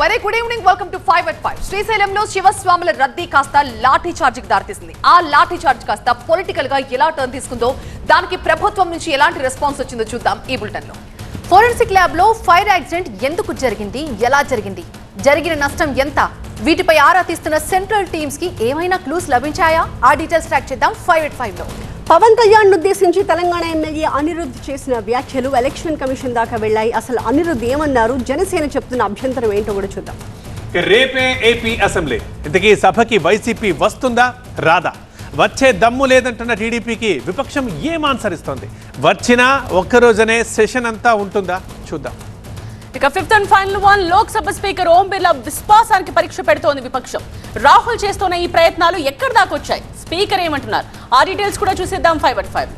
Very good evening, welcome to 5 at 5. శ్రీశైలంలో శివస్వాముల రద్దీ కాస్త లాఠీ చార్జికి దారితీసింది. ఆ లాఠీ చార్జ్ కాస్త పొలిటికల్ గా ఎలా టర్న్ తీసుకుందో, దానికి ప్రభుత్వం నుంచి ఎలాంటి రెస్పాన్స్ వచ్చిందో చూద్దాం ఈ బులెటిన్ లో. ఫోరెన్సిక్ ల్యాబ్ లో ఫైర్ యాక్సిడెంట్ ఎందుకు జరిగింది, ఎలా జరిగింది, జరిగిన నష్టం ఎంత, వీటిపై ఆరా తీస్తున్న సెంట్రల్ టీమ్స్ కి ఏమైనా క్లూస్ లభించాయా? ఆ డీటెయిల్స్ ట్రాక్ చేద్దాం 5 at 5 లో. పవన్ కళ్యాణ్ ఉద్దేశించి తెలంగాణ ఎమ్మెల్యే అనిరుద్ధ్ చేసిన వ్యాఖ్యలు ఎలక్షన్ కమిషన్ దాకా వెళ్లాయి. అసలు అనిరుద్ధ్ ఏమన్నారు, జనసేన చెప్తున్న అభ్యంతరం ఏంటో కూడా చూద్దాం. రేపే ఏపీ అసెంబ్లీ, ఇంతకీ సభకి వైసీపీ వస్తుందా రాదా? వచ్చే దమ్ము లేదంటున్న టీడీపీకి విపక్షం ఏం ఆన్సర్ ఇస్తోంది? వచ్చినా ఒక్కరోజనే సెషన్ అంతా ఉంటుందా? చూద్దాం. ఇక 5th and final one, Lok Sabha speaker Om Birla విశ్వాసానికి పరీక్ష పెడుతోంది విపక్షం. రాహుల్ చేస్తున్న ఈ ప్రయత్నాలు ఎక్కడి దాకా వచ్చాయి, స్పీకర్ ఏమంటున్నారు, ఆ డీటెయిల్స్ కూడా చూసేద్దాం 5 at 5.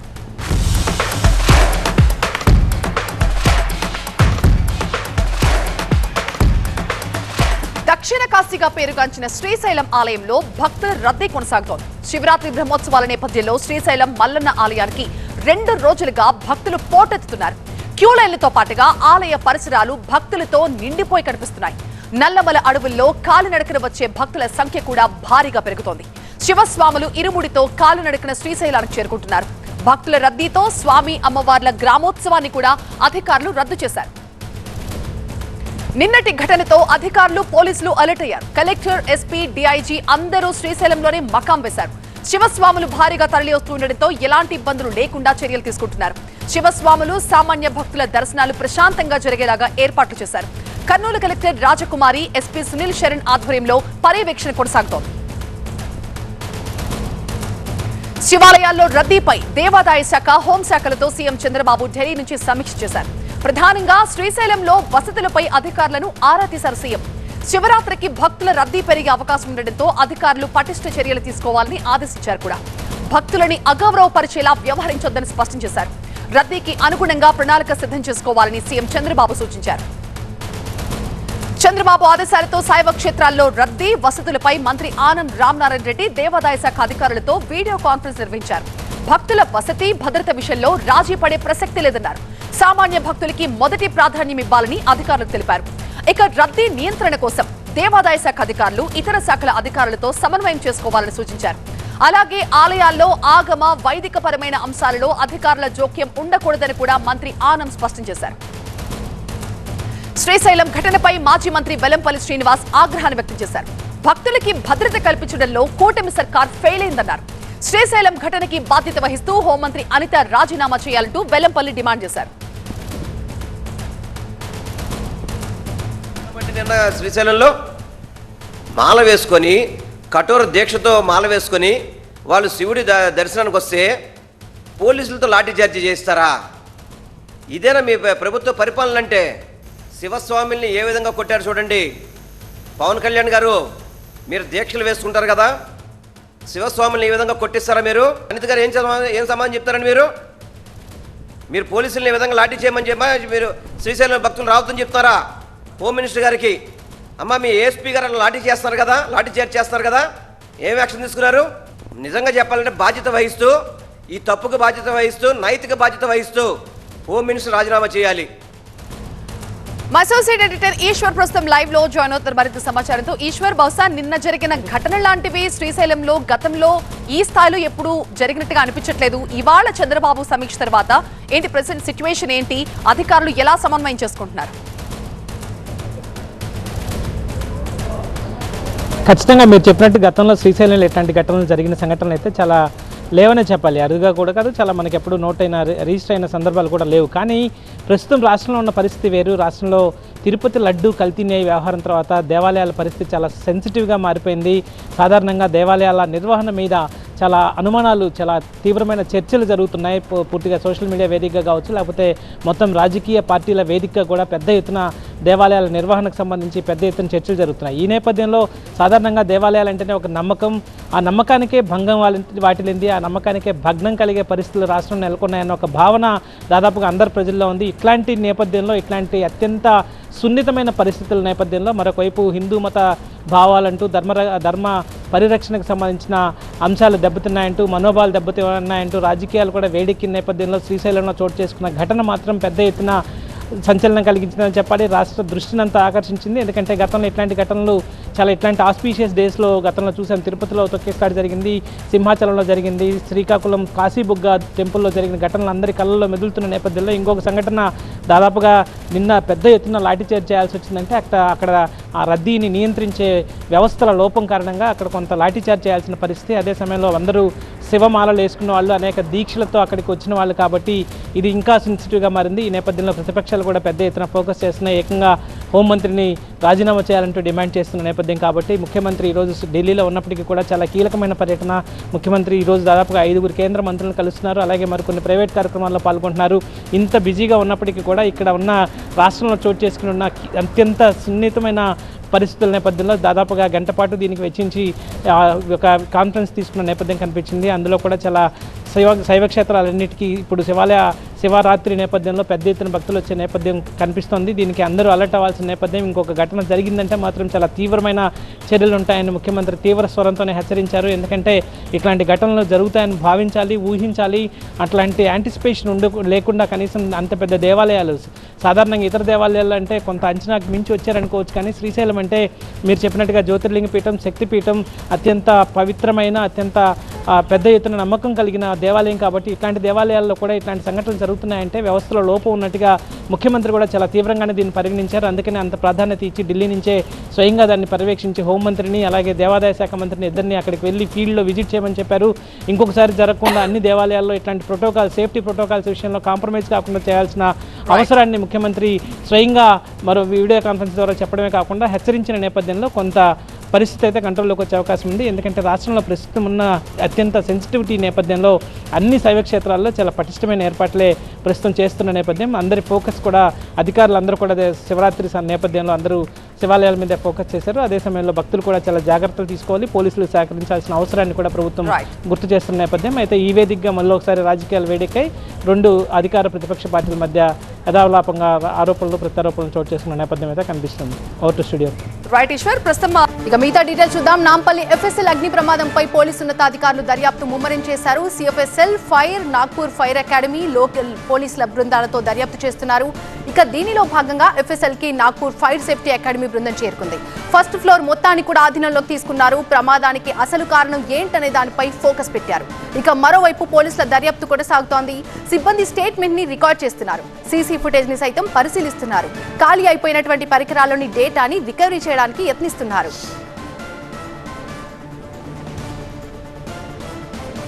దక్షిణ కాశీగా పేరుగాంచిన శ్రీశైలం ఆలయంలో భక్తుల రద్దీ కొనసాగుతోంది. శివరాత్రి బ్రహ్మోత్సవాల నేపథ్యంలో శ్రీశైలం మల్లన్న ఆలయానికి 2 రోజులుగా భక్తులు పోటెత్తుతున్నారు. క్యూ లైన్లతో పాటుగా ఆలయ పరిసరాలు భక్తులతో నిండిపోయి కనిపిస్తున్నాయి. నల్లమల అడవుల్లో కాలినడకన వచ్చే భక్తుల సంఖ్య కూడా భారీగా పెరుగుతోంది. శివస్వాములు ఇరుముడితో కాలినడకన శ్రీశైలానికి చేరుకుంటున్నారు. భక్తుల రద్దీతో స్వామి అమ్మవార్ల గ్రామోత్సవాన్ని కూడా అధికారులు రద్దు చేశారు. నిన్నటి ఘటనతో అధికారులు, పోలీసులు అలర్ట్ అయ్యారు. కలెక్టర్, ఎస్పీ, డీఐజీ అందరూ శ్రీశైలంలోనే మకాం వేశారు. శివస్వాములు భారీగా తరలి వస్తుండటంతో ఎలాంటి ఇబ్బందులు లేకుండా చర్యలు తీసుకుంటున్నారు. శివస్వాములు, సామాన్య భక్తుల దర్శనాలు ప్రశాంతంగా జరిగేలాగా ఏర్పాట్లు చేశారు. కర్నూలు కలెక్టర్ రాజకుమారి, ఎస్పీ సునీల్ శరణ్ ఆధ్వర్యంలో పర్యవేక్షణ కొనసాగుతోంది. శివాలయాల్లో రద్దీపై దేవాదాయ శాఖ, హోంశాఖలతో సీఎం చంద్రబాబు ఢిల్లీ నుంచి సమీక్ష చేశారు. ప్రధానంగా శ్రీశైలంలో వసతులపై అధికారులను ఆరా తీశారు సీఎం. శివరాత్రికి భక్తుల రద్దీ పెరిగే అవకాశం ఉండడంతో అధికారులు పటిష్ట చర్యలు తీసుకోవాలని ఆదేశించారు. కూడా భక్తులని అగౌరవపరిచేలా వ్యవహరించొద్దని స్పష్టం చేశారు. రద్దీకి అనుగుణంగా ప్రణాళిక సిద్ధం చేసుకోవాలని సీఎం చంద్రబాబు సూచించారు. చంద్రబాబు ఆదేశాలతో శైవ క్షేత్రాల్లో రద్దీ, వసతులపై మంత్రి ఆనం రామనారాయణ రెడ్డి దేవాదాయ శాఖ అధికారులతో వీడియో కాన్ఫరెన్స్ నిర్వహించారు. భక్తుల వసతి, భద్రత విషయంలో రాజీ పడే ప్రసక్తి లేదన్నారు. సామాన్య భక్తులకి మొదటి ప్రాధాన్యం ఇవ్వాలని అధికారులు తెలిపారు. ఇక రద్దీ నియంత్రణ కోసం దేవాదాయ శాఖ అధికారులు ఇతర శాఖల అధికారులతో సమన్వయం చేసుకోవాలని సూచించారు. అలాగే ఆలయాల్లో ఆగమ, వైదిక పరమైన అంశాలలో అధికారుల జోక్యం ఉండకూడదని కూడా మంత్రి ఆనం స్పష్టం చేశారు. శ్రీశైలం ఘటనపై మాజీ మంత్రి వెల్లంపల్లి శ్రీనివాస్ ఆగ్రహాన్ని వ్యక్తం చేశారు. భక్తులకి భద్రత కల్పించడంలో కూటమి సర్కార్ ఫెయిల్ అయిందన్నారు. శ్రీశైలం ఘటనకి బాధ్యత వహిస్తూ హోంమంత్రి అనిత రాజీనామా చేయాలంటూ వెల్లంపల్లి డిమాండ్ చేశారు. నిన్న శ్రీశైలంలో మాల వేసుకొని, కఠోర దీక్షతో మాల వేసుకొని వాళ్ళు శివుడి దర్శనానికి వస్తే పోలీసులతో లాఠీ చార్జీ చేస్తారా? ఇదేనా మీ ప్రభుత్వ పరిపాలన అంటే? శివస్వామిని ఏ విధంగా కొట్టారు చూడండి. పవన్ కళ్యాణ్ గారు, మీరు దీక్షలు వేసుకుంటారు కదా, శివస్వామిని ఏ విధంగా కొట్టిస్తారా మీరు? అనిత గారు ఏం సమాధానం చెప్తారండి? మీరు పోలీసులను ఏ విధంగా లాఠీ చేయమని చెప్పి మీరు శ్రీశైలం భక్తులు రావద్దని చెప్తారా? హోమ్ మినిస్టర్ గారికి, అమ్మ మీ ఏఎస్పీ గారు లాఠీ చేస్తున్నారు కదా, లాఠీ చార్జ్ చేస్తున్నారు కదా, ఏం యాక్షన్ తీసుకున్నారు? నిజంగా చెప్పాలంటే బాధ్యత వహిస్తూ, ఈ తప్పుకు బాధ్యత వహిస్తూ, నైతిక బాధ్యత వహిస్తూ హోమ్ మినిస్టర్ రాజీనామా చేయాలి. మా అసోసియేట్ ఎడిటర్ ఈశ్వర్ ప్రస్తుతం లైవ్ లో జాయిన్ అవుతారు మరింత సమాచారంతో. ఈశ్వర్, బహుశా నిన్న జరిగిన ఘటన లాంటివి శ్రీశైలంలో గతంలో ఈ స్థాయిలో ఎప్పుడు జరిగినట్టుగా అనిపించట్లేదు. ఇవాళ చంద్రబాబు సమీక్ష తర్వాత ఏంటి ప్రెసెంట్ సిచ్యువేషన్ ఏంటి, అధికారులు ఎలా సమన్వయం చేసుకుంటున్నారు? ఖచ్చితంగా మీరు చెప్పినట్టు గతంలో శ్రీశైలంలో ఎట్లాంటి ఘటనలు జరిగిన సంఘటనలు అయితే చాలా లేవనే చెప్పాలి. అరుదుగా కూడా కాదు, చాలా మనకి ఎప్పుడు నోట్ అయిన, రిజిస్టర్ అయిన సందర్భాలు కూడా లేవు. కానీ ప్రస్తుతం రాష్ట్రంలో ఉన్న పరిస్థితి వేరు. రాష్ట్రంలో తిరుపతి లడ్డు కల్తీ న్యాయ వ్యవహారం తర్వాత దేవాలయాల పరిస్థితి చాలా సెన్సిటివ్గా మారిపోయింది. సాధారణంగా దేవాలయాల నిర్వహణ మీద చాలా అనుమానాలు, చాలా తీవ్రమైన చర్చలు జరుగుతున్నాయి. పూర్తిగా సోషల్ మీడియా వేదికగా కావచ్చు, లేకపోతే మొత్తం రాజకీయ పార్టీల వేదికగా కూడా పెద్ద ఎత్తున దేవాలయాల నిర్వహణకు సంబంధించి పెద్ద ఎత్తున చర్చలు జరుగుతున్నాయి. ఈ నేపథ్యంలో సాధారణంగా దేవాలయాలు అంటేనే ఒక నమ్మకం, ఆ నమ్మకానికే భంగం వాటిల్లింది, ఆ నమ్మకానికే భగ్నం కలిగే పరిస్థితులు రాష్ట్రంలో నెలకొన్నాయన్న ఒక భావన దాదాపుగా అందరి ప్రజల్లో ఉంది. ఇట్లాంటి నేపథ్యంలో, ఇట్లాంటి అత్యంత సున్నితమైన పరిస్థితుల నేపథ్యంలో మరొకవైపు హిందూ మత భావాలంటూ ధర్మ పరిరక్షణకు సంబంధించిన అంశాలు దెబ్బతిన్నాయంటూ, మనోభావాలు దెబ్బతిన్నాయంటూ రాజకీయాలు కూడా వేడెక్కిన నేపథ్యంలో శ్రీశైలంలో చోటు చేసుకున్న ఘటన మాత్రం పెద్ద ఎత్తున సంచలనం కలిగించిందని చెప్పాలి. రాష్ట్ర దృష్టిని అంతా ఆకర్షించింది. ఎందుకంటే గతంలో ఇట్లాంటి ఘటనలు ఇట్లాంటి ఆస్పీషియస్ డేస్లో గతంలో చూసాం. తిరుపతిలో తొక్కేస్తాడు జరిగింది, సింహాచలంలో జరిగింది, శ్రీకాకుళం కాశీబుగ్గ టెంపుల్లో జరిగిన ఘటనలు అందరి కళ్ళల్లో మెదులుతున్న నేపథ్యంలో ఇంకొక సంఘటన దాదాపుగా నిన్న పెద్ద ఎత్తున లాఠీచార్జ్ చేయాల్సి వచ్చిందంటే అక్కడ ఆ రద్దీని నియంత్రించే వ్యవస్థల లోపం కారణంగా అక్కడ కొంత లాఠీచార్జ్ చేయాల్సిన పరిస్థితి. అదే సమయంలో అందరూ శివమాలలు వేసుకున్న వాళ్ళు, అనేక దీక్షలతో అక్కడికి వచ్చిన వాళ్ళు కాబట్టి ఇది ఇంకా సెన్సిటివ్గా మారింది. ఈ నేపథ్యంలో ప్రతిపక్షాలు కూడా పెద్ద ఎత్తున ఫోకస్ చేస్తున్నాయి. ఏకంగా హోంమంత్రిని రాజీనామా చేయాలంటూ డిమాండ్ చేస్తున్న నేపథ్యం కాబట్టి ముఖ్యమంత్రి ఈరోజు ఢిల్లీలో ఉన్నప్పటికీ కూడా చాలా కీలకమైన పర్యటన. ముఖ్యమంత్రి ఈరోజు దాదాపుగా 5 కేంద్ర మంత్రులను కలుస్తున్నారు, అలాగే మరికొన్ని ప్రైవేట్ కార్యక్రమాల్లో పాల్గొంటున్నారు. ఇంత బిజీగా ఉన్నప్పటికీ కూడా ఇక్కడ ఉన్న రాష్ట్రంలో చోటు చేసుకుని ఉన్న అత్యంత సున్నితమైన పరిస్థితుల నేపథ్యంలో దాదాపుగా గంట పాటు దీనికి వెచ్చించి ఒక కాన్ఫరెన్స్ తీసుకున్న నేపథ్యం కనిపించింది. అందులో కూడా చాలా శైవ క్షేత్రాలన్నిటికీ ఇప్పుడు శివరాత్రి నేపథ్యంలో పెద్ద ఎత్తున భక్తులు వచ్చే నేపథ్యం కనిపిస్తోంది. దీనికి అందరూ అలర్ట్ అవ్వాల్సిన నేపథ్యం. ఇంకొక ఘటన జరిగిందంటే మాత్రం చాలా తీవ్రమైన చర్యలు ఉంటాయని ముఖ్యమంత్రి తీవ్ర స్వరంతోనే హెచ్చరించారు. ఎందుకంటే ఇట్లాంటి ఘటనలు జరుగుతాయని భావించాలి, ఊహించాలి. అట్లాంటి యాంటిసిపేషన్ లేకుండా కనీసం అంత పెద్ద దేవాలయాలు, సాధారణంగా ఇతర దేవాలయాలు అంటే కొంత అంచనాకు మించి వచ్చారనుకోవచ్చు, కానీ శ్రీశైలం అంటే మీరు చెప్పినట్టుగా జ్యోతిర్లింగ పీఠం, శక్తిపీఠం, అత్యంత పవిత్రమైన, అత్యంత పెద్ద ఎత్తున నమ్మకం కలిగిన దేవాలయం కాబట్టి ఇట్లాంటి దేవాలయాల్లో కూడా ఇట్లాంటి సంఘటనలు జరుగుతున్నాయంటే వ్యవస్థలో లోపం ఉన్నట్టుగా ముఖ్యమంత్రి కూడా చాలా తీవ్రంగానే దీన్ని పరిగణించారు. అందుకని అంత ప్రాధాన్యత ఇచ్చి ఢిల్లీ నుంచే స్వయంగా దాన్ని పర్యవేక్షించి హోంమంత్రిని అలాగే దేవాదాయ శాఖ మంత్రిని ఇద్దరిని అక్కడికి వెళ్ళి ఫీల్డ్లో విజిట్ చేయమని చెప్పారు. ఇంకొకసారి జరగకుండా అన్ని దేవాలయాల్లో ఇట్లాంటి సేఫ్టీ ప్రోటోకాల్స్ విషయంలో కాంప్రమైజ్ కాకుండా చేయాల్సిన అవసరాన్ని ముఖ్యమంత్రి స్వయంగా మరో వీడియో కాన్ఫరెన్స్ ద్వారా చెప్పడమే కాకుండా హెచ్చరించిన నేపథ్యంలో కొంత పరిస్థితి అయితే కంట్రోల్లోకి వచ్చే అవకాశం ఉంది. ఎందుకంటే రాష్ట్రంలో ప్రస్తుతం ఉన్న అత్యంత సెన్సిటివిటీ నేపథ్యంలో అన్ని శైవ క్షేత్రాల్లో చాలా పటిష్టమైన ఏర్పాట్లే ప్రస్తుతం చేస్తున్న నేపథ్యం. అందరి ఫోకస్ కూడా అధికారులు అందరూ కూడా శివరాత్రి నేపథ్యంలో అందరూ శివాలయాల మీద ఫోకస్ చేశారు. అదే సమయంలో భక్తులు కూడా చాలా జాగ్రత్తలు తీసుకోవాలి, పోలీసులు సహకరించాల్సిన అవసరాన్ని కూడా ప్రభుత్వం గుర్తు చేస్తున్న నేపథ్యం. అయితే ఈ వేదికగా మళ్ళీ ఒకసారి రాజకీయాలు వేడెక్కాయి. 2 అధికార ప్రతిపక్ష పార్టీల మధ్య యథాలాపంగా ఆరోపణలు ప్రత్యారోపణలు చోటు చేసుకున్న నేపథ్యం అయితే కనిపిస్తుంది. Over to studio. Right Eshwar, ప్రస్తుతం ఇక మిగతా డీటెయిల్స్ చూద్దాం. నాంపల్లి FSL అగ్ని ప్రమాదంపై పోలీసు ఉన్నతాధికారులు దర్యాప్తు ముమ్మరం చేశారు. CFSL, fire, Nagpur fire academy, local పోలీసుల బృందాలతో దర్యాప్తు చేస్తున్నారు. ఇక దీనిలో భాగంగా FSL కి నాగ్పూర్ ఫైర్ సేఫ్టీ అకాడమీ బృందం చేరుకుంది. ఫస్ట్ ఫ్లోర్ మొత్తాన్ని కూడా ఆధీనంలోకి తీసుకున్నారు. ప్రమాదానికి అసలు కారణం ఏంటనే దానిపై ఫోకస్ పెట్టారు. ఇక మరోవైపు పోలీసుల దర్యాప్తు కొనసాగుతోంది. సిబ్బంది స్టేట్మెంట్ ని రికార్డ్ చేస్తున్నారు. సీసీ ఫుటేజ్ ని సైతం పరిశీలిస్తున్నారు. ఖాళీ అయిపోయినటువంటి పరికరాల్లోని డేటాని రికవరీ చేయడానికి యత్నిస్తున్నారు.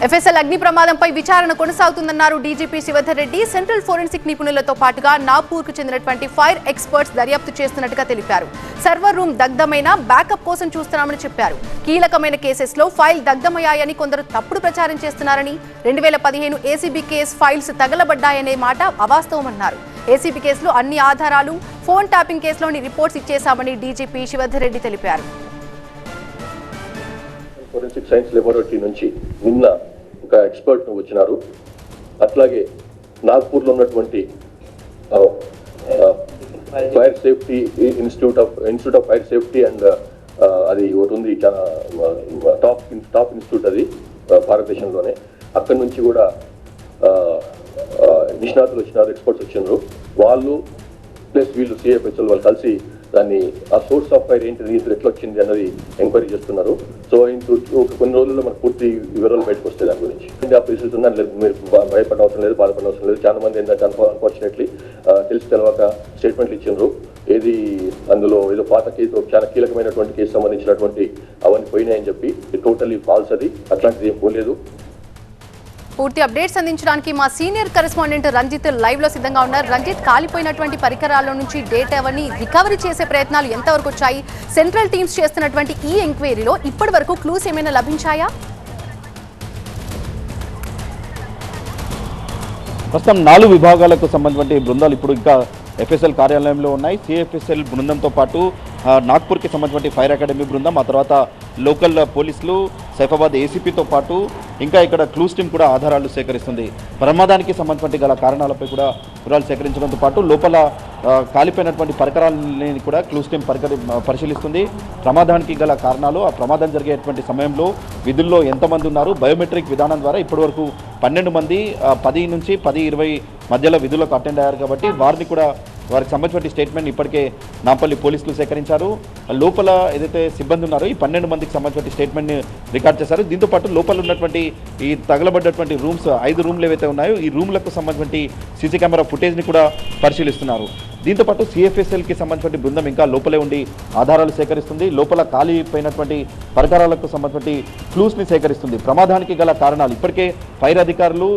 FSL అగ్ని ప్రమాదంపై విచారణ కొనసాగుతుందన్నారు DGP Shivadhar Reddy. Central forensic నిపుణులతో పాటుగా నాగ్పూర్కు చెందినటువంటి ఫైర్ ఎక్స్పర్ట్స్ దర్యాప్తు చేస్తున్నట్టుగా తెలిపారు. సర్వర్ రూమ్ దగ్ధమైన బ్యాకప్ కోసం చూస్తున్నామని చెప్పారు. కీలకమైన కేసెస్లో ఫైల్ దగ్ధమయ్యాయని కొందరు తప్పుడు ప్రచారం చేస్తున్నారని, 2015 ఏసీబీ కేసు ఫైల్స్ తగలబడ్డాయనే మాట అవాస్తవమన్నారు. ఏసీబీ కేసులో అన్ని ఆధారాలు, ఫోన్ ట్యాపింగ్ కేసులోని రిపోర్ట్స్ ఇచ్చేశామని డీజీపీ శివధర్ రెడ్డి తెలిపారు. ఫోరెన్సిక్ సైన్స్ లెబొరేటరీ నుంచి నిన్న ఒక ఎక్స్పర్ట్ వచ్చినారు. అట్లాగే నాగ్పూర్లో ఉన్నటువంటి fire safety institute of fire safety and అది ఒకటి ఉంది, చాలా టాప్ ఇన్స్టిట్యూట్ అది భారతదేశంలోనే. అక్కడి నుంచి కూడా నిష్ణాతులు వచ్చినారు, ఎక్స్పర్ట్స్ వచ్చినారు. వాళ్ళు ప్లస్ వీళ్ళు CFSL వాళ్ళు కలిసి దాన్ని ఆ సోర్స్ ఆఫ్ ఫైర్ ఏంటిది, ఎట్లా వచ్చింది అన్నది ఎంక్వైరీ చేస్తున్నారు. సో కొన్ని రోజుల్లో మనకు పూర్తి వివరాలు బయటకు వస్తాయి దాని గురించి. ఆ పరిస్థితి ఉందని లేదు, మీరు భయపడ అవసరం లేదు, బాధపడ అవసరం లేదు. చాలా మంది ఏంటంటే అన్ఫార్చునేట్లీ తెలిసి తెలవక స్టేట్మెంట్లు ఇచ్చినారు. ఏది అందులో ఏదో పాత కేసు, చాలా కీలకమైనటువంటి కేసు సంబంధించినటువంటి అవన్నీ పోయినాయని చెప్పి టోటల్లీ ఫాల్స్. అది అట్లాంటిది ఏం పోలేదు. పూర్తి అప్డేట్స్ అందించడానికి మా సీనియర్ కరెస్పాండెంట్ రంజిత్ లైవ్ లో సిద్ధంగా ఉన్నారు. రంజిత్, కాలిపోయినటువంటి పరికరాల నుంచి డేటావన్నీ రికవరీ చేసే ప్రయత్నాలు ఎంతవరకు వచ్చాయి? సెంట్రల్ టీమ్స్ చేస్తున్నటువంటి ఈ ఎంక్వైరీలో ఇప్పటి వరకు క్లూస్ ఏమైనా లభించాయా? ప్రస్తుతం 4 విభాగాలకు సంబంధించిన బృందాలు ఇప్పుడు ఇంకా FSL కార్యాలయంలో ఉన్నాయి. CFSL బృందంతో పాటు నాగ్పూర్కి సంబంధించిన ఫైర్ అకాడమీ బృందం, ఆ తర్వాత లోకల్ పోలీసులు, సైఫాబాద్ ఏసీపీతో పాటు ఇంకా ఇక్కడ క్లూస్ టీమ్ కూడా ఆధారాలు సేకరిస్తుంది. ప్రమాదానికి సంబంధించిన గల కారణాలపై కూడా వివరాలు సేకరించడంతో పాటు లోపల కాలిపోయినటువంటి పరికరాలని కూడా క్లూస్ టీమ్ పరిశీలిస్తుంది. ప్రమాదానికి గల కారణాలు, ఆ ప్రమాదం జరిగేటువంటి సమయంలో విధుల్లో ఎంతమంది ఉన్నారు, బయోమెట్రిక్ విధానం ద్వారా ఇప్పటివరకు 12 మంది 10 నుంచి 10-20 మధ్యలో విధులకు అటెండ్ అయ్యారు కాబట్టి వారిని కూడా వారికి సంబంధించిన స్టేట్మెంట్ ఇప్పటికే నాంపల్లి పోలీసులు సేకరించారు. లోపల ఏదైతే సిబ్బంది ఉన్నారో ఈ 12 మందికి సంబంధించిన స్టేట్మెంట్ని రికార్డ్ చేశారు. దీంతోపాటు లోపల ఉన్నటువంటి ఈ తగలబడ్డటువంటి రూమ్స్ 5 రూమ్లు ఏవైతే ఉన్నాయో ఈ రూమ్లకు సంబంధించిన సీసీ కెమెరా ఫుటేజ్ని కూడా పరిశీలిస్తున్నారు. దీంతోపాటు సిఎఫ్ఎస్ఎల్కి సంబంధించిన బృందం ఇంకా లోపలే ఉండి ఆధారాలు సేకరిస్తుంది. లోపల ఖాళీపోయినటువంటి పరికరాలకు సంబంధించిన క్లూస్ని సేకరిస్తుంది. ప్రమాదానికి గల కారణాలు ఇప్పటికే ఫైర్ అధికారులు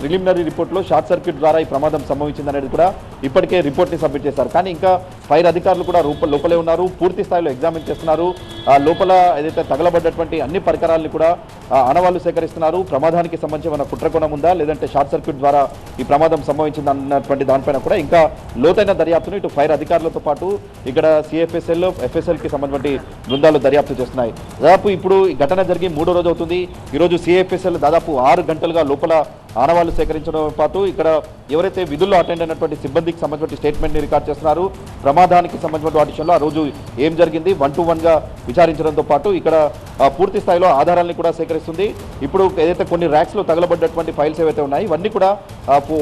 ప్రిలిమినరీ రిపోర్ట్లో షార్ట్ సర్క్యూట్ ద్వారా ఈ ప్రమాదం సంభవించిందనేది కూడా ఇప్పటికే రిపోర్ట్ని సబ్మిట్ చేశారు. కానీ ఇంకా ఫైర్ అధికారులు కూడా లోపలే ఉన్నారు, పూర్తి స్థాయిలో ఎగ్జామిన్ చేస్తున్నారు. లోపల ఏదైతే తగలబడ్డటువంటి అన్ని పరికరాలను కూడా ఆనవాళ్లు సేకరిస్తున్నారు. ప్రమాదానికి సంబంధించిన కుట్రకోణం ఉందా లేదంటే షార్ట్ సర్క్యూట్ ద్వారా ఈ ప్రమాదం సంభవించింది అన్నటువంటి దానిపైన కూడా ఇంకా లోతైన దర్యాప్తును ఇటు ఫైర్ అధికారులతో పాటు ఇక్కడ సిఎఫ్ఎస్ఎల్ ఎఫ్ఎస్ఎల్కి సంబంధించిన బృందాలు దర్యాప్తు చేస్తున్నాయి. దాదాపు ఇప్పుడు ఈ ఘటన జరిగి 3వ రోజు అవుతుంది. ఈరోజు సిఎఫ్ఎస్ఎల్ దాదాపు 6 గంటలుగా లోపల ఆనవాళ్లు సేకరించడం పాటు ఇక్కడ ఎవరైతే విధుల్లో అటెండ్ అయినటువంటి సిబ్బందికి సంబంధించిన స్టేట్మెంట్ని రికార్డ్ చేస్తున్నారు. ప్రమాదానికి సంబంధించిన విషయంలో ఆ రోజు ఏం జరిగింది 1-to-1గా విచారించడంతో పాటు ఇక్కడ పూర్తి స్థాయిలో ఆధారాలను కూడా సేకరిస్తుంది. ఇప్పుడు ఏదైతే కొన్ని ర్యాక్స్లో తగలబడ్డటువంటి ఫైల్స్ ఏవైతే ఉన్నాయి ఇవన్నీ కూడా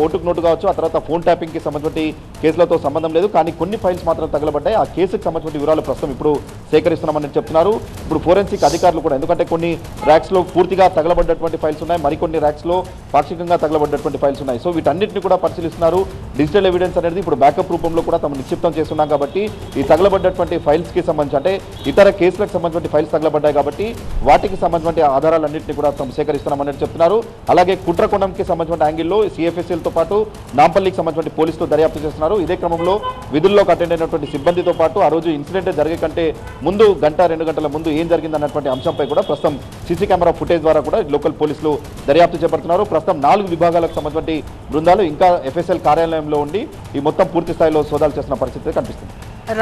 ఓటుకు నోటు కావచ్చు, ఆ తర్వాత ఫోన్ ట్యాపింగ్కి సంబంధించిన కేసులతో సంబంధం లేదు, కానీ కొన్ని ఫైల్స్ మాత్రం తగలబడ్డాయి. ఆ కేసుకు సంబంధించిన వివరాలు ప్రస్తుతం ఇప్పుడు సేకరిస్తున్నామని చెప్తున్నారు. ఇప్పుడు ఫోరెన్సిక్ అధికారులు కూడా, ఎందుకంటే కొన్ని ర్యాక్స్లో పూర్తిగా తగలబడ్డటువంటి ఫైల్స్ ఉన్నాయి, మరికొన్ని ర్యాక్స్లో పాక్షికంగా తగలబడ్డటువంటి ఫైల్స్ ఉన్నాయి. సో వీటన్నిటిని కూడా పరిశీలిస్తున్నారు. డిజిటల్ ఎవిడెన్స్ అనేది ఇప్పుడు బ్యాకప్ రూపంలో కూడా తమ నిక్షిప్తం చేస్తున్నాం కాబట్టి ఈ తగలబడ్డటువంటి ఫైల్స్కి సంబంధించి అంటే ఇతర కేసులకు సంబంధించిన ఫైల్స్ తగలబడ్డాయి కాబట్టి వాటికి సంబంధించిన ఆధారాలన్నింటినీ కూడా తాము సేకరిస్తున్నామని చెప్తున్నారు. అలాగే కుట్రకోణంకి సంబంధించిన యాంగిల్లో సిఎఫ్ఎస్ఎల్తో పాటు నాంపల్లికి సంబంధించిన పోలీసులు దర్యాప్తు చేస్తున్నారు. ఇదే క్రమంలో విధుల్లోకి అటెండ్ అయినటువంటి సిబ్బందితో పాటు ఆ రోజు ఇన్సిడెంట్ జరిగే కంటే ముందు 1-2 గంటల ముందు ఏం జరిగిందన్నటువంటి అంశంపై కూడా ప్రస్తుతం సీసీ కెమెరా ఫుటేజ్ ద్వారా కూడా లోకల్ పోలీసులు దర్యాప్తు చేపడుతున్నారు. ప్రస్తుతం 4 విభాగాలకు సంబంధించిన బృందాలు ఇంకా ఎఫ్ఎస్ఎల్ కార్యాలయంలో ఉండి ఈ మొత్తం పూర్తి స్థాయిలో సోదాలు చేస్తున్న పరిస్థితి కనిపిస్తుంది.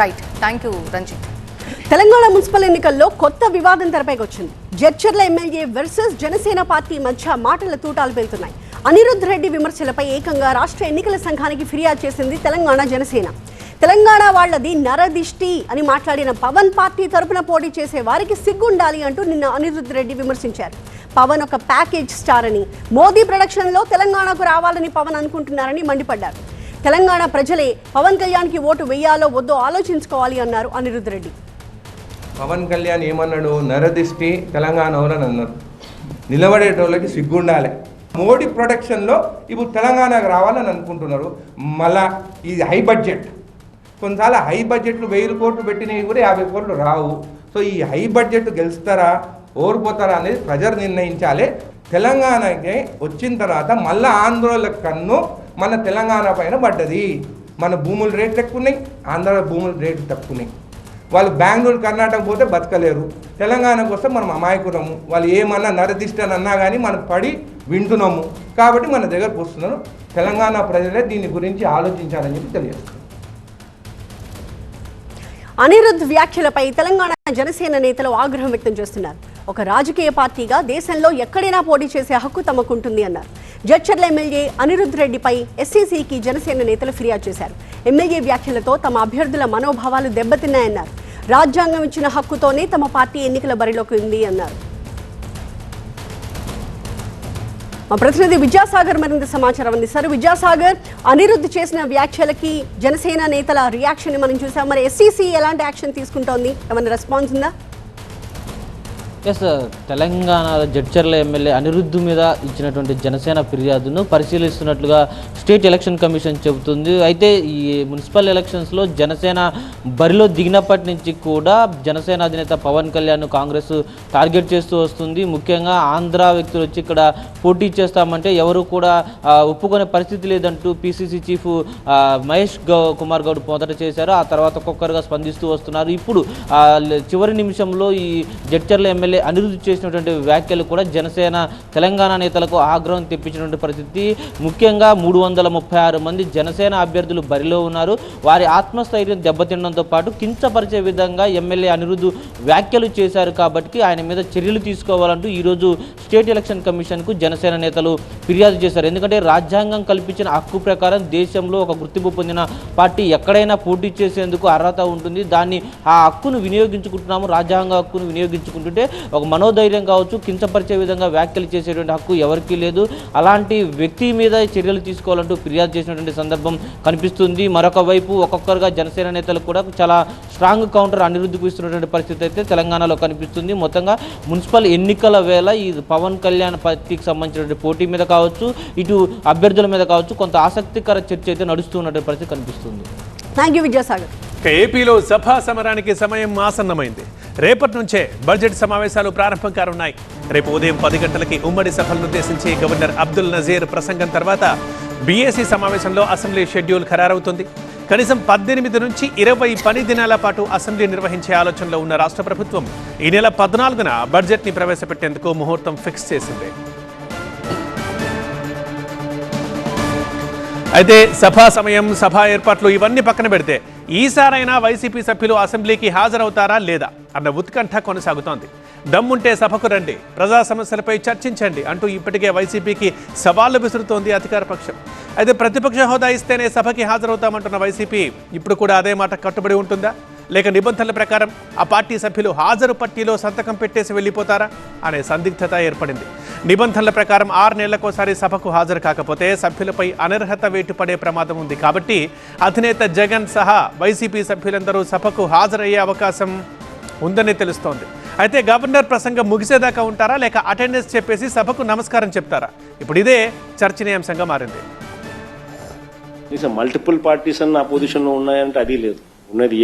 Right, thank you Ranjith. Telangana municipal ఎన్నికల్లో కొత్త వివాదం తెరపైకి వచ్చింది. Jadcherla MLA versus Janasena party మధ్య మాటల తూటాలు పేలుతున్నాయి. అనిరుద్ధ్ రెడ్డి విమర్శలపై ఏకంగా రాష్ట్ర ఎన్నికల సంఘానికి ఫిర్యాదు చేసింది తెలంగాణ జనసేన. తెలంగాణ వాళ్లది నరదిష్టి అని మాట్లాడిన పవన్ పార్టీ తరపున పోటీ చేసే వారికి సిగ్గుండాలి అంటూ నిన్న అనిరుద్ధ్ రెడ్డి విమర్శించారు. పవన్ ఒక ప్యాకేజ్ స్టార్ అని, మోదీ ప్రొడక్షన్లో తెలంగాణకు రావాలని పవన్ అనుకుంటున్నారని మండిపడ్డారు. తెలంగాణ ప్రజలే పవన్ కళ్యాణ్కి ఓటు వేయాలో వద్దో ఆలోచించుకోవాలి అన్నారు అనిరుద్ధ్ రెడ్డి. పవన్ కళ్యాణ్ ఏమన్నాడు? నరదిష్టి తెలంగాణ అని అన్నారు. నిలబడేటోళ్ళకి సిగ్గుండాలి. మోడీ ప్రొడక్షన్లో ఇప్పుడు తెలంగాణకు రావాలని అనుకుంటున్నారు. మళ్ళా ఇది హై బడ్జెట్, కొన్నిసార్లు హై బడ్జెట్లు 1000 కోట్లు పెట్టినవి కూడా 50 కోట్లు రావు. సో ఈ హై బడ్జెట్ గెలుస్తారా ఓడిపోతారా అనేది ప్రజలు నిర్ణయించాలి. తెలంగాణకి వచ్చిన తర్వాత మళ్ళీ ఆంధ్రోళ్ళ కన్ను మన తెలంగాణ పైన పడ్డది. మన భూముల రేట్లు ఎక్కువ ఉన్నాయి, ఆంధ్ర భూముల రేట్లు తక్కువ ఉన్నాయి. వాళ్ళు బెంగళూరు కర్ణాటక పోతే బతకలేరు, తెలంగాణకు వస్తే మనం అమాయకురము. వాళ్ళు ఏమన్నా నరదిష్టని అన్నా కానీ మనం పడి వింటున్నాము కాబట్టి మన దగ్గరకు వస్తున్నారు. తెలంగాణ ప్రజలే దీని గురించి ఆలోచించాలని చెప్పి తెలియజేస్తున్నారు. అనిరుద్ధ్ వ్యాఖ్యలపై తెలంగాణ జనసేన నేతలు ఆగ్రహం వ్యక్తం చేస్తున్నారు. ఒక రాజకీయ పార్టీగా దేశంలో ఎక్కడైనా పోటీ చేసే హక్కు తమకుంటుంది అన్నారు. జడ్చర్ల ఎమ్మెల్యే అనిరుద్ధ్ రెడ్డిపై ఎస్సీసీకి జనసేన నేతలు ఫిర్యాదు చేశారు. ఎమ్మెల్యే వ్యాఖ్యలతో తమ అభ్యర్థుల మనోభావాలు దెబ్బతిన్నాయన్నారు. రాజ్యాంగం ఇచ్చిన హక్కుతోనే తమ పార్టీ ఎన్నికల బరిలోకి ఉంది అన్నారు. మా ప్రతినిధి విద్యాసాగర్ మరింత సమాచారం అందిస్తారు. విద్యాసాగర్, అనిరుద్ధ్ చేసిన వ్యాఖ్యలకి జనసేన నేతల రియాక్షన్ మనం చూసాం. మరి ఎస్సీసీ ఎలాంటి యాక్షన్ తీసుకుంటోంది? ఏమైనా రెస్పాన్స్ ఉందా? ఎస్, తెలంగాణ జడ్చర్ల ఎమ్మెల్యే అనిరుద్ధ్ మీద ఇచ్చినటువంటి జనసేన ఫిర్యాదును పరిశీలిస్తున్నట్లుగా స్టేట్ ఎలక్షన్ కమిషన్ చెబుతుంది. అయితే ఈ మున్సిపల్ ఎలక్షన్స్లో జనసేన బరిలో దిగినప్పటి నుంచి కూడా జనసేన అధినేత పవన్ కళ్యాణ్ కాంగ్రెస్ టార్గెట్ చేస్తూ వస్తుంది. ముఖ్యంగా ఆంధ్ర వ్యక్తులు వచ్చి ఇక్కడ పోటీ చేస్తామంటే ఎవరు కూడా ఒప్పుకునే పరిస్థితి లేదంటూ పిసిసి చీఫ్ మహేష్ కుమార్ గౌడ్ మొదట చేశారు. ఆ తర్వాత ఒక్కొక్కరుగా స్పందిస్తూ వస్తున్నారు. ఇప్పుడు చివరి నిమిషంలో ఈ జడ్చర్ల ఎమ్మెల్యే అనిరుద్ధ్ చేసినటువంటి వ్యాఖ్యలు కూడా జనసేన తెలంగాణ నేతలకు ఆగ్రహం తెప్పించినటువంటి పరిస్థితి. ముఖ్యంగా 336 మంది జనసేన అభ్యర్థులు బరిలో ఉన్నారు. వారి ఆత్మస్థైర్యం దెబ్బతినడంతో పాటు కించపరిచే విధంగా ఎమ్మెల్యే అనిరుద్ధ్ వ్యాఖ్యలు చేశారు కాబట్టి ఆయన మీద చర్యలు తీసుకోవాలంటూ ఈరోజు స్టేట్ ఎలక్షన్ కమిషన్కు జనసేన నేతలు ఫిర్యాదు చేశారు. ఎందుకంటే రాజ్యాంగం కల్పించిన హక్కు ప్రకారం దేశంలో ఒక గుర్తింపు పొందిన పార్టీ ఎక్కడైనా పోటీ చేసేందుకు అర్హత ఉంటుంది. దాన్ని ఆ హక్కును వినియోగించుకుంటున్నాము, రాజ్యాంగ హక్కును వినియోగించుకుంటుంటే ఒక మనోధైర్యం కావచ్చు, కించపరిచే విధంగా వ్యాఖ్యలు చేసేటువంటి హక్కు ఎవరికీ లేదు. అలాంటి వ్యక్తి మీద చర్యలు తీసుకోవాలంటూ ఫిర్యాదు చేసినటువంటి సందర్భం కనిపిస్తుంది. మరొక వైపు ఒక్కొక్కరుగా జనసేన నేతలు కూడా చాలా స్ట్రాంగ్ కౌంటర్ అనిరుద్ధికి ఇస్తున్నటువంటి పరిస్థితి అయితే తెలంగాణలో కనిపిస్తుంది. మొత్తంగా మున్సిపల్ ఎన్నికల వేళ ఈ పవన్ కళ్యాణ్ పార్టీకి సంబంధించినటువంటి పోటీ మీద కావచ్చు, ఇటు అభ్యర్థుల మీద కావచ్చు కొంత ఆసక్తికర చర్చ అయితే నడుస్తున్నటువంటి పరిస్థితి కనిపిస్తుంది. Thank you Vidyasagar. ఏపీలో సభా సమరానికి సమయం ఆసన్నమైంది. రేపటి నుంచే బడ్జెట్ సమావేశాలు ప్రారంభం కానున్నాయి. రేపు ఉదయం 10 గంటలకి ఉమ్మడి సభలను ఉద్దేశించి గవర్నర్ అబ్దుల్ నజీర్ ప్రసంగం తర్వాత బీఏసీ సమావేశంలో అసెంబ్లీ షెడ్యూల్ ఖరారవుతుంది. కనీసం 18 నుంచి 20 పని దినాల పాటు అసెంబ్లీ నిర్వహించే ఆలోచనలో ఉన్న రాష్ట్ర ప్రభుత్వం ఈ నెల 14న బడ్జెట్ని ప్రవేశపెట్టేందుకు ముహూర్తం ఫిక్స్ చేసింది. అయితే సభా సమయం, సభా ఏర్పాట్లు ఇవన్నీ పక్కన పెడితే ఈసారైనా వైసీపీ సభ్యులు అసెంబ్లీకి హాజరవుతారా లేదా అన్న ఉత్కంఠ కొనసాగుతోంది. దమ్ముంటే సభకు రండి, ప్రజా సమస్యలపై చర్చించండి అంటూ ఇప్పటికే వైసీపీకి సవాళ్లు విసురుతోంది అధికార పక్షం. అయితే ప్రతిపక్ష హోదా ఇస్తేనే సభకి హాజరవుతామంటున్న వైసీపీ ఇప్పుడు కూడా అదే మాట కట్టుబడి ఉంటుందా, లేక నిబంధనల ప్రకారం ఆ పార్టీ సభ్యులు హాజరు పట్టీలో సంతకం పెట్టేసి వెళ్ళిపోతారా అనే సందిగ్ధత ఏర్పడింది. నిబంధనల ప్రకారం 6 నెలలకోసారి సభకు హాజరు కాకపోతే సభ్యులపై అనర్హత వేటు పడే ప్రమాదం ఉంది. కాబట్టి అధినేత జగన్ సహా వైసీపీ సభ్యులందరూ సభకు హాజరయ్యే అవకాశం ఉందని తెలుస్తోంది. అయితే గవర్నర్ ప్రసంగం ముగిసేదాకా ఉంటారా, లేక అటెండెన్స్ చెప్పేసి సభకు నమస్కారం చెప్తారా? ఇప్పుడు ఇదే చర్చనీయాంశంగా మారింది. మల్టిపుల్ పార్టీస్ అన్న అపోజిషన్లో ఉన్నాయంటే అది లేదు. ఉన్నది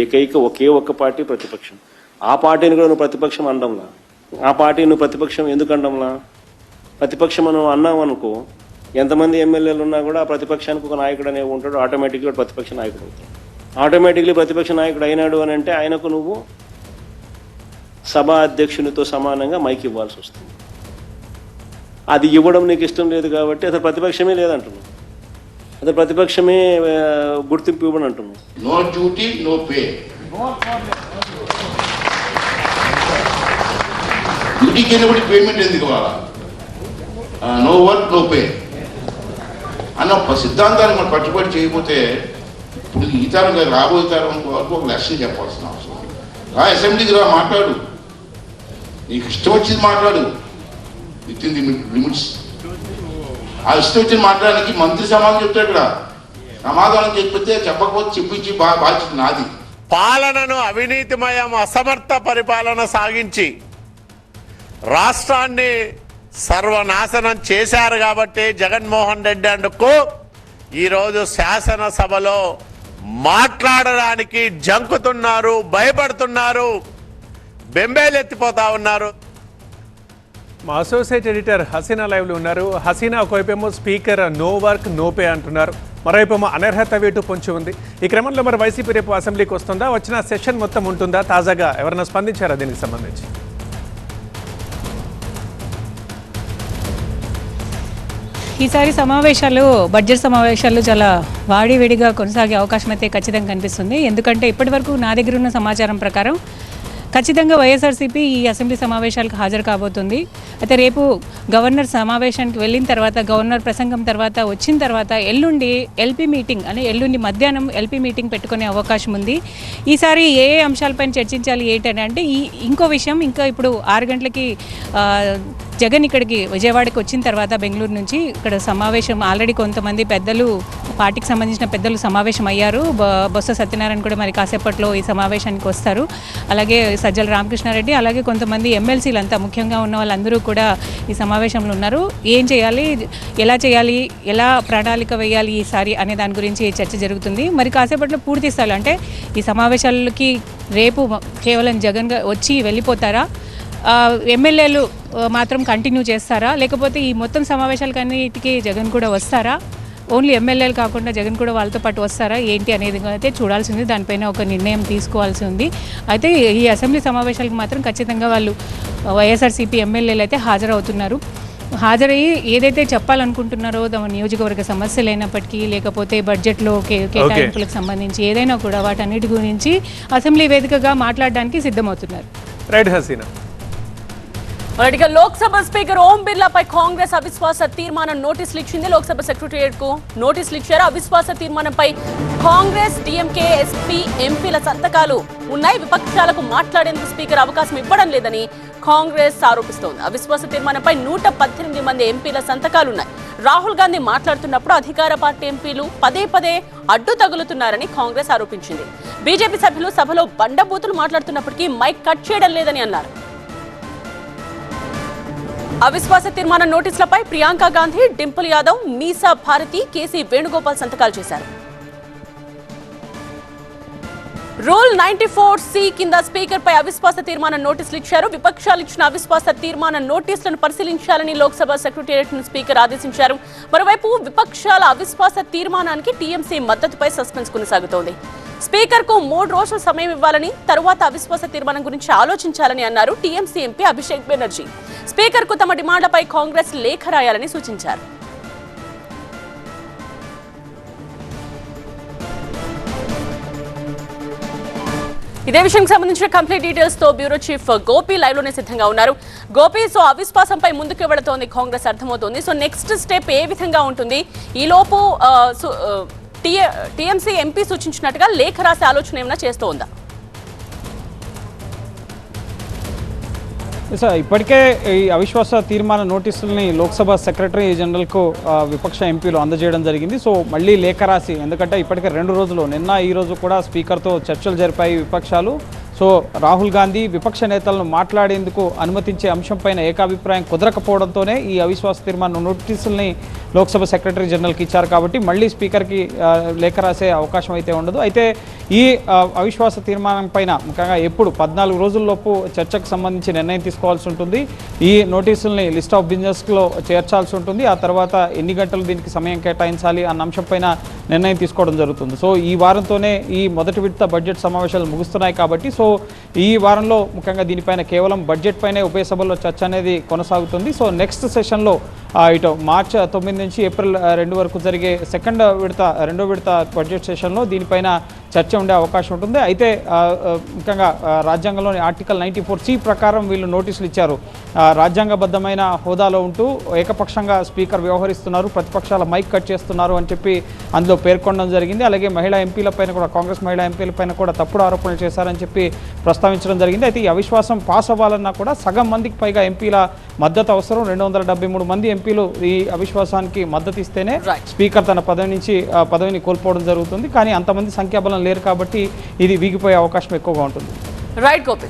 ఒకే ఒక్క పార్టీ ప్రతిపక్షం. ఆ పార్టీని కూడా నువ్వు ప్రతిపక్షం అనడంలా, ఆ పార్టీ నువ్వు ప్రతిపక్షం ఎందుకు అనడంలా? ప్రతిపక్షం మనం అన్నాం అనుకో, ఎంతమంది ఎమ్మెల్యేలు ఉన్నా కూడా ఆ ప్రతిపక్షానికి ఒక నాయకుడు అనేవి ఉంటాడు, ఆటోమేటిక్గా ప్రతిపక్ష నాయకుడు అవుతాడు. ఆటోమేటిక్లీ ప్రతిపక్ష నాయకుడు అయినాడు అని అంటే ఆయనకు నువ్వు సభా అధ్యక్షునితో సమానంగా మైక్ ఇవ్వాల్సి వస్తుంది. అది ఇవ్వడం నీకు ఇష్టం లేదు కాబట్టి అసలు ప్రతిపక్షమే లేదంటున్నావు, అసలు ప్రతిపక్షమే గుర్తింపు ఇవ్వని అంటున్నావు. No duty no pay. డ్యూటీకి వెళ్ళినప్పుడు పేమెంట్ ఎందుకు ఇవ్వాలా? నో వర్క్ నో పే అన్న సిద్ధాంతాన్ని మనం పట్టుబడి చేయకపోతే ఇప్పుడు ఈ తరం రాబోయే తరం వరకు ఒక లెసన్ చెప్పాల్సిన అవసరం. అసెంబ్లీకి రా, మాట్లాడు, నీకు ఇష్టం వచ్చింది మాట్లాడు, విత్ ఇన్ ది లిమిట్స్. ఆ ఇష్టం వచ్చింది మాట్లాడడానికి మంత్రి సమాధానం చెప్తాడు. ఇక్కడ సమాధానం చెప్పితే చెప్పకపోతే చెప్పించి బాధ్యత నాది. పాలనను అవినీతిమయం, అసమర్థ పరిపాలన సాగించి రాష్ట్రాన్ని సర్వనాశనం చేశారు కాబట్టి జగన్మోహన్ రెడ్డి అండుకు ఈరోజు శాసనసభలో మాట్లాడడానికి జంకుతున్నారు, భయపడుతున్నారు, బెంబేలెత్తిపోతా ఉన్నారు. మా అసోసియేట్ ఎడిటర్ హసీనా లైవ్లో ఉన్నారు. హసీనా, ఒకవైపేమో speaker no work no pay అంటున్నారు, మరోవైపేమో అనర్హత వేటు పొంచి ఉంది. ఈ క్రమంలో మరి వైసీపీ రేపు అసెంబ్లీకి వస్తుందా, వచ్చిన సెషన్ మొత్తం ఉంటుందా? తాజాగా ఎవరైనా స్పందించారా దీనికి సంబంధించి? ఈసారి బడ్జెట్ సమావేశాలు చాలా వాడివేడిగా కొనసాగే అవకాశం అయితే ఖచ్చితంగా కనిపిస్తుంది. ఎందుకంటే ఇప్పటివరకు నా దగ్గర ఉన్న సమాచారం ప్రకారం ఖచ్చితంగా వైఎస్ఆర్సీపీ ఈ అసెంబ్లీ సమావేశాలకు హాజరు కాబోతుంది. అయితే రేపు గవర్నర్ సమావేశానికి వెళ్ళిన తర్వాత, గవర్నర్ ప్రసంగం తర్వాత వచ్చిన తర్వాత ఎల్లుండి ఎల్పీ మీటింగ్ ఎల్లుండి మధ్యాహ్నం ఎల్పీ మీటింగ్ పెట్టుకునే అవకాశం ఉంది. ఈసారి ఏ అంశాలపైన చర్చించాలి ఏంటని అంటే ఇంకో విషయం, ఇంకా ఇప్పుడు 6 గంటలకి జగన్ ఇక్కడికి విజయవాడకి వచ్చిన తర్వాత బెంగళూరు నుంచి ఇక్కడ సమావేశం ఆల్రెడీ కొంతమంది పెద్దలు, పార్టీకి సంబంధించిన పెద్దలు సమావేశం అయ్యారు. బొత్స సత్యనారాయణ కూడా మరి కాసేపట్లో ఈ సమావేశానికి వస్తారు. అలాగే సజ్జల రామకృష్ణారెడ్డి, అలాగే కొంతమంది ఎమ్మెల్సీలంతా ముఖ్యంగా ఉన్న వాళ్ళందరూ కూడా ఈ సమావేశంలో ఉన్నారు. ఏం చేయాలి, ఎలా చేయాలి, ఎలా ప్రణాళిక వేయాలి ఈసారి అనే దాని గురించి చర్చ జరుగుతుంది. మరి కాసేపట్లో పూర్తి స్థాయిలో అంటే ఈ సమావేశాలకి రేపు కేవలం జగన్ వచ్చి వెళ్ళిపోతారా, ఎమ్మెల్యేలు మాత్రం కంటిన్యూ చేస్తారా, లేకపోతే ఈ మొత్తం సమావేశాలకన్నిటికీ జగన్ కూడా వస్తారా, ఓన్లీ ఎమ్మెల్యేలు కాకుండా జగన్ కూడా వాళ్ళతో పాటు వస్తారా ఏంటి అనేది అయితే చూడాల్సింది. దానిపైన ఒక నిర్ణయం తీసుకోవాల్సి ఉంది. అయితే ఈ అసెంబ్లీ సమావేశాలకు మాత్రం ఖచ్చితంగా వాళ్ళు వైఎస్ఆర్సీపీ ఎమ్మెల్యేలు అయితే హాజరవుతున్నారు. హాజరయ్యి ఏదైతే చెప్పాలనుకుంటున్నారో తమ నియోజకవర్గ సమస్యలు అయినప్పటికీ, లేకపోతే బడ్జెట్లో కేటాయింపులకు సంబంధించి ఏదైనా కూడా వాటన్నిటి గురించి అసెంబ్లీ వేదికగా మాట్లాడడానికి సిద్ధమవుతున్నారు. రైట్ హసీనా. మొదటిగా లోక్సభ స్పీకర్ ఓం బిర్లాపై కాంగ్రెస్ అవిశ్వాస తీర్మానం నోటీసులు ఇచ్చింది. లోక్సభ సెక్రటేరియట్ కు నోటీసులు ఇచ్చారు. అవిశ్వాస తీర్మానంపై కాంగ్రెస్, డిఎంకే, ఎస్పీ, ఎంపీల సంతకాలు ఉన్నాయి. విపక్షాలకు మాట్లాడేందుకు స్పీకర్ అవకాశం ఇవ్వడం లేదని కాంగ్రెస్ ఆరోపిస్తోంది. అవిశ్వాస తీర్మానంపై 118 మంది ఎంపీల సంతకాలున్నాయి. రాహుల్ గాంధీ మాట్లాడుతున్నప్పుడు అధికార పార్టీ ఎంపీలు పదే పదే అడ్డు తగులుతున్నారని కాంగ్రెస్ ఆరోపించింది. బీజేపీ సభ్యులు సభలో బండబూతులు మాట్లాడుతున్నప్పటికీ మైక్ కట్ చేయడం లేదని అన్నారు. అవిశ్వాస తీర్మాన నోటీసులపై ప్రియాంక గాంధీ, డింపుల్ యాదవ్, మీసా భారతి, కేసీ వేణుగోపాల్ సంతకాలు చేశారు. రూల్ 94C కింద స్పీకర్ పై అవిశ్వాస తీర్మాన నోటీసులు ఇచ్చారు. విపక్షాలు ఇచ్చిన అవిశ్వాస తీర్మాన నోటీసులను పరిశీలించాలని లోక్సభ సెక్రటేరియట్ ను స్పీకర్ ఆదేశించారు. మరోవైపు విపక్షాల అవిశ్వాస తీర్మానానికి టీఎంసీ మద్దతుపై సస్పెన్స్ కొనసాగుతోంది. స్పీకర్ కు 3 రోజులు సమయం ఇవ్వాలని, తరువాత అవిశ్వాస తీర్మానం గురించి ఆలోచించాలని అన్నారు TMC MP Abhishek Banerjee. Speaker కు తమ డిమాండ్లపై కాంగ్రెస్ లేఖ రాయాలని సూచించారు. ఇదే విషయానికి సంబంధించిన కంప్లీట్ డీటెయిల్స్ తో బ్యూరో చీఫ్ గోపి లైవ్ లోనే సిద్ధంగా ఉన్నారు. గోపి, సో అవిశ్వాసంపై ముందుకు వెళుతోంది కాంగ్రెస్, అర్థమవుతోంది. సో నెక్స్ట్ స్టెప్ ఏ విధంగా ఉంటుంది? ఈ లోపు టీఎంసీ ఎంపీ సూచించినట్టుగా లేఖ రాసే ఆలోచన ఏమైనా చేస్తూ ఉందా? సార్, ఇప్పటికే ఈ అవిశ్వాస తీర్మాన నోటీసుల్ని లోక్సభ సెక్రటరీ జనరల్కు విపక్ష ఎంపీలు అందజేయడం జరిగింది. సో మళ్ళీ లేఖ రాసి, ఎందుకంటే ఇప్పటికే 2 రోజులు, నిన్న ఈ రోజు కూడా స్పీకర్తో చర్చలు జరిపాయి విపక్షాలు. సో రాహుల్ గాంధీ విపక్ష నేతలను మాట్లాడేందుకు అనుమతించే అంశంపైన ఏకాభిప్రాయం కుదరకపోవడంతోనే ఈ అవిశ్వాస తీర్మాన నోటీసుల్ని లోక్సభ సెక్రటరీ జనరల్కి ఇచ్చారు. కాబట్టి మళ్ళీ స్పీకర్కి లేఖ రాసే అవకాశం అయితే ఉండదు. అయితే ఈ అవిశ్వాస తీర్మానం పైన ముఖ్యంగా ఎప్పుడు 14 రోజుల్లోపు చర్చకు సంబంధించి నిర్ణయం తీసుకోవాల్సి ఉంటుంది. ఈ నోటీసుల్ని లిస్ట్ ఆఫ్ బిజినెస్లో చేర్చాల్సి ఉంటుంది. ఆ తర్వాత ఎన్ని గంటలు దీనికి సమయం కేటాయించాలి అన్న అంశంపైన నిర్ణయం తీసుకోవడం జరుగుతుంది. సో ఈ వారంతోనే ఈ మొదటి విడత బడ్జెట్ సమావేశాలు ముగుస్తున్నాయి. కాబట్టి సో ఈ వారంలో ముఖ్యంగా దీనిపైన కేవలం బడ్జెట్ పైనే ఉభయ సభల్లో చర్చ అనేది కొనసాగుతుంది. సో నెక్స్ట్ సెషన్లో ఇటు మార్చి 9 నుంచి ఏప్రిల్ 2 వరకు జరిగే రెండో విడత బడ్జెట్ సెషన్లో దీనిపైన చర్చ ఉండే అవకాశం ఉంటుంది. అయితే ముఖ్యంగా రాజ్యాంగంలోని ఆర్టికల్ 94C ప్రకారం వీళ్ళు నోటీసులు ఇచ్చారు. రాజ్యాంగబద్ధమైన హోదాలో ఉంటూ ఏకపక్షంగా స్పీకర్ వ్యవహరిస్తున్నారు, ప్రతిపక్షాల మైక్ కట్ చేస్తున్నారు అని చెప్పి అందులో పేర్కొనడం జరిగింది. అలాగే మహిళా ఎంపీలపైన కూడా, కాంగ్రెస్ మహిళా ఎంపీలపైన కూడా తప్పుడు ఆరోపణలు చేశారని చెప్పి ప్రస్తావించడం జరిగింది. అయితే ఈ అవిశ్వాసం పాస్ అవ్వాలన్నా కూడా సగం మందికి పైగా ఎంపీల మద్దతు అవసరం. 273 మంది ఎంపీలు ఈ అవిశ్వాసానికి మద్దతు ఇస్తేనే స్పీకర్ తన పదవిని కోల్పోవడం జరుగుతుంది. కానీ అంతమంది సంఖ్యాబలం లేరు కాబట్టి ఇది వీగిపోయే అవకాశం ఎక్కువగా ఉంటుంది. రైట్ గోపి.